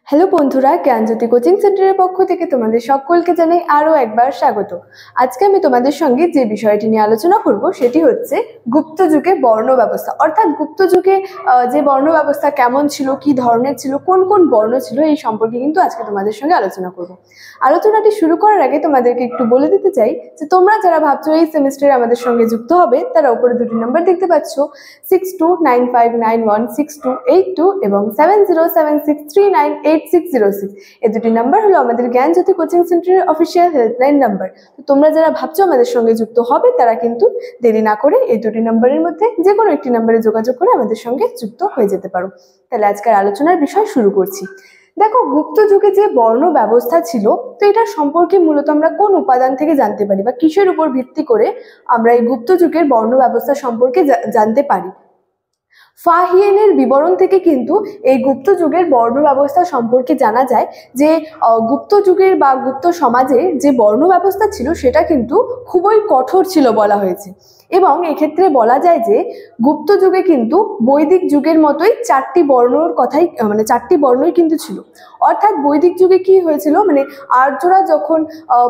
Hello বন্ধুরা, জ্ঞানজ্যোতি coaching সেন্টারের পক্ষ থেকে তোমাদের সকলকে জানাই আরও একবার স্বাগত। আজকে আমি তোমাদের সঙ্গে যে বিষয়টি নিয়ে আলোচনা করব সেটি হচ্ছে গুপ্ত যুগে বর্ণ ব্যবস্থা, অর্থাৎ গুপ্ত যুগে যে বর্ণ ব্যবস্থা কেমন ছিল, কি ধরনের ছিল, কোন কোন বর্ণ ছিল, এই সম্পর্কে কিন্তু আজকে তোমাদের সঙ্গে আলোচনা করব। আলোচনাটি শুরু করার আগে তোমাদেরকে একটু বলে দিতে চাই যে তোমরা যারা ভাবছো এই সেমিস্টারে আমাদের সঙ্গে যুক্ত হবে, তারা উপরে দুটি নাম্বার দেখতে পাচ্ছ, 6295916282 এবং 7076398606। এই দুটি নাম্বার হলো আমাদের জ্ঞানজ্যোতি কোচিং সেন্টারের অফিসিয়াল হেল্পলাইন নাম্বার। তো তোমরা যারা ভাবছো আমাদের সঙ্গে যুক্ত হবে, তারা কিন্তু দেরি না করে এই দুটি নাম্বারের মধ্যে যে কোনো একটি নাম্বারে যোগাযোগ করে আমাদের সঙ্গে যুক্ত হয়ে যেতে পারো। তাহলে আজকের আলোচনার বিষয় শুরু করছি। দেখো, গুপ্ত যুগে যে বর্ণ ব্যবস্থা ছিল, তো এটা সম্পর্কে মূলত আমরা কোন উপাদান থেকে জানতে পারি বা কিসের উপর ভিত্তি করে আমরা এই গুপ্ত যুগের বর্ণ ব্যবস্থা সম্পর্কে জানতে পারি? ফাহিয়েনের বিবরণ থেকে কিন্তু এই গুপ্ত যুগের বর্ণ ব্যবস্থা সম্পর্কে জানা যায় যে গুপ্ত যুগের বা গুপ্ত সমাজে যে বর্ণ ব্যবস্থা ছিল সেটা কিন্তু খুবই কঠোর ছিল বলা হয়েছে। এবং এক্ষেত্রে বলা যায় যে গুপ্ত যুগে কিন্তু বৈদিক যুগের মতোই চারটি বর্ণর কথাই চারটি বর্ণই কিন্তু ছিল। অর্থাৎ বৈদিক যুগে কি হয়েছিল, আর্যরা যখন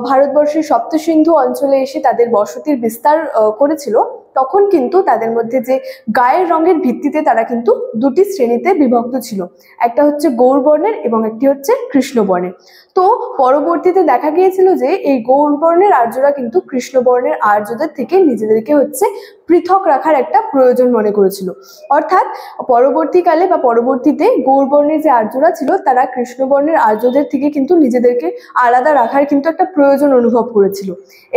ভারতবর্ষের সপ্তসিন্ধু অঞ্চলে এসে তাদের বসতির বিস্তার করেছিল, তখন কিন্তু তাদের মধ্যে যে গায়ের রঙের ভিত্তিতে তারা কিন্তু দুটি শ্রেণীতে বিভক্ত ছিল, একটা হচ্ছে গৌর বর্ণের এবং একটি হচ্ছে কৃষ্ণ বর্ণের। তো পরবর্তীতে দেখা গিয়েছিল যে এই গৌর বর্ণের আর্যরা কিন্তু কৃষ্ণ বর্ণের আর্যদের থেকে নিজেদেরকে পৃথক রাখার একটা প্রয়োজন মনে করেছিল। অর্থাৎ পরবর্তীকালে বা পরবর্তীতে গৌর বর্ণের যে আর্যরা ছিল, তারা কৃষ্ণ বর্ণের আর্যদের থেকে কিন্তু নিজেদেরকে আলাদা রাখার কিন্তু একটা প্রয়োজন অনুভব করেছিল।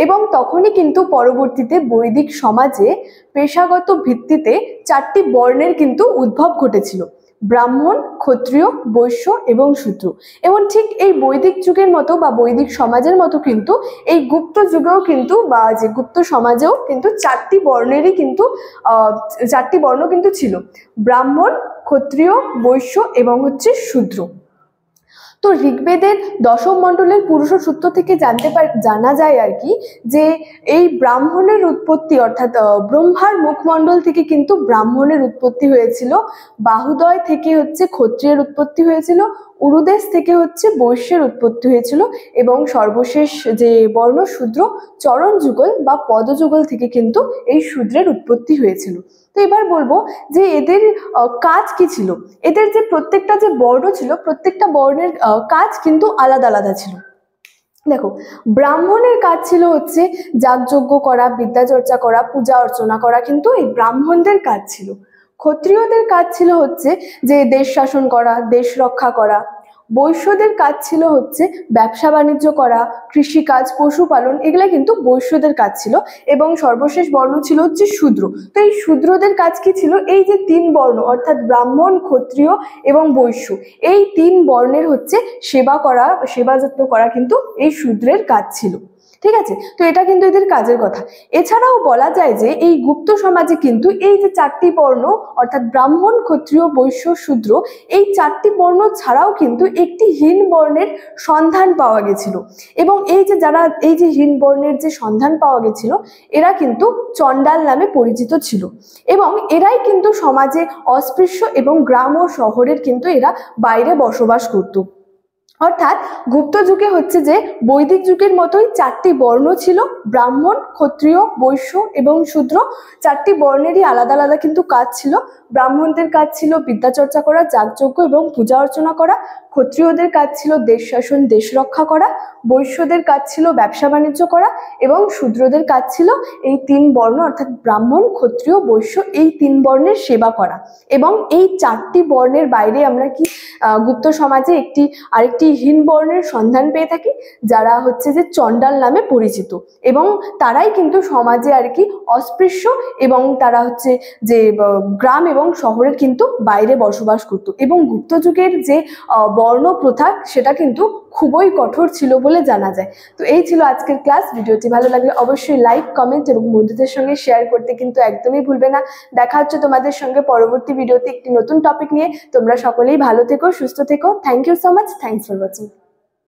এবং তখনই কিন্তু পরবর্তীতে বৈদিক সমাজে পেশাগত ভিত্তিতে চারটি বর্ণের কিন্তু উদ্ভব ঘটেছিল: ব্রাহ্মণ, ক্ষত্রিয়, বৈশ্য এবং শূদ্র। এবং ঠিক এই বৈদিক যুগের মতো বা বৈদিক সমাজের মতো কিন্তু এই গুপ্ত যুগেও কিন্তু বা যে গুপ্ত সমাজেও কিন্তু চারটি বর্ণ কিন্তু ছিল: ব্রাহ্মণ, ক্ষত্রিয়, বৈশ্য এবং শূদ্র। তো ঋগ্বেদের দশম মণ্ডলের পুরুষ সূত্র থেকে জানা যায় আর কি, যে এই ব্রাহ্মণের উৎপত্তি অর্থাৎ ব্রহ্মার মুখমণ্ডল থেকে কিন্তু ব্রাহ্মণের উৎপত্তি হয়েছিল, বাহুদয় থেকে ক্ষত্রিয়ের উৎপত্তি হয়েছিল, উরুদেশ থেকে বৈশ্যের উৎপত্তি হয়েছিল এবং সর্বশেষ যে বর্ণ শূদ্র, চরণ যুগল বা পদযুগল থেকে কিন্তু এই শূদ্রের উৎপত্তি হয়েছিল। তো এবার বলবো যে এদের কাজ কি ছিল। এদের যে প্রত্যেকটা যে বর্ণ ছিল, প্রত্যেকটা বর্ণের কাজ কিন্তু আলাদা আলাদা ছিল। দেখো, ব্রাহ্মণের কাজ ছিল যাগযজ্ঞ করা, বিদ্যা চর্চা করা, পূজা অর্চনা করা, কিন্তু এই ব্রাহ্মণদের কাজ ছিল। ক্ষত্রিয়দের কাজ ছিল যে দেশ শাসন করা, দেশ রক্ষা করা। বৈশ্যদের কাজ ছিল ব্যবসা বাণিজ্য করা, কৃষিকাজ, পশুপালন, এগুলা কিন্তু বৈশ্যদের কাজ ছিল। এবং সর্বশেষ বর্ণ ছিল শূদ্র। তো এই শূদ্রদের কাজ কি ছিল? এই যে তিন বর্ণ অর্থাৎ ব্রাহ্মণ, ক্ষত্রিয় এবং বৈশ্য, এই তিন বর্ণের সেবা করা, সেবা যত্ন করা কিন্তু এই শূদ্রের কাজ ছিল। ঠিক আছে, তো এটা কিন্তু এদের কাজের কথা। এছাড়াও বলা যায় যে এই গুপ্ত সমাজে কিন্তু এই যে চারটি বর্ণ অর্থাৎ ব্রাহ্মণ, ক্ষত্রিয়, বৈশ্য, শূদ্র, এই চারটি বর্ণ ছাড়াও কিন্তু একটি হীন বর্ণের সন্ধান পাওয়া গেছিল। এবং এই যে হীন বর্ণের যে সন্ধান পাওয়া গেছিল, এরা কিন্তু চণ্ডাল নামে পরিচিত ছিল। এবং এরাই কিন্তু সমাজে অস্পৃশ্য এবং গ্রাম ও শহরের কিন্তু এরা বাইরে বসবাস করত। অর্থাৎ গুপ্ত যুগে যে বৈদিক যুগের মতোই চারটি বর্ণ ছিল: ব্রাহ্মণ, ক্ষত্রিয়, বৈশ্য এবং শূদ্র। চারটি বর্ণেরই আলাদা আলাদা কিন্তু কাজ ছিল। ব্রাহ্মণদের কাজ ছিল বিদ্যা চর্চা করা, যাগযজ্ঞ এবং পূজা অর্চনা করা। ক্ষত্রিয়দের কাজ ছিল দেশ শাসন, দেশ রক্ষা করা। বৈশ্যদের কাজ ছিল ব্যবসা বাণিজ্য করা এবং শূদ্রদের কাজ ছিল এই তিন বর্ণ অর্থাৎ ব্রাহ্মণ, ক্ষত্রিয়, বৈশ্য, এই তিন বর্ণের সেবা করা। এবং এই চারটি বর্ণের বাইরে আমরা কি গুপ্ত সমাজে আরেকটি হীন বর্ণের সন্ধান পেয়ে থাকি, যারা যে চণ্ডাল নামে পরিচিত। এবং তারাই কিন্তু সমাজে আর কি অস্পৃশ্য এবং তারা যে গ্রাম এবং শহরের কিন্তু বাইরে বসবাস করত। এবং গুপ্ত যুগের যে বর্ণ প্রথা, সেটা কিন্তু খুবই কঠোর ছিল বলে জানা যায়। তো এই ছিল আজকের ক্লাস। ভিডিওটি ভালো লাগলে অবশ্যই লাইক, কমেন্ট এবং বন্ধুদের সঙ্গে শেয়ার করতে কিন্তু একদমই ভুলবে না। দেখা হচ্ছে তোমাদের সঙ্গে পরবর্তী ভিডিওতে একটি নতুন টপিক নিয়ে। তোমরা সকলেই ভালো থেকো, সুস্থ থেকো। Thank you so much. Thanks for watching.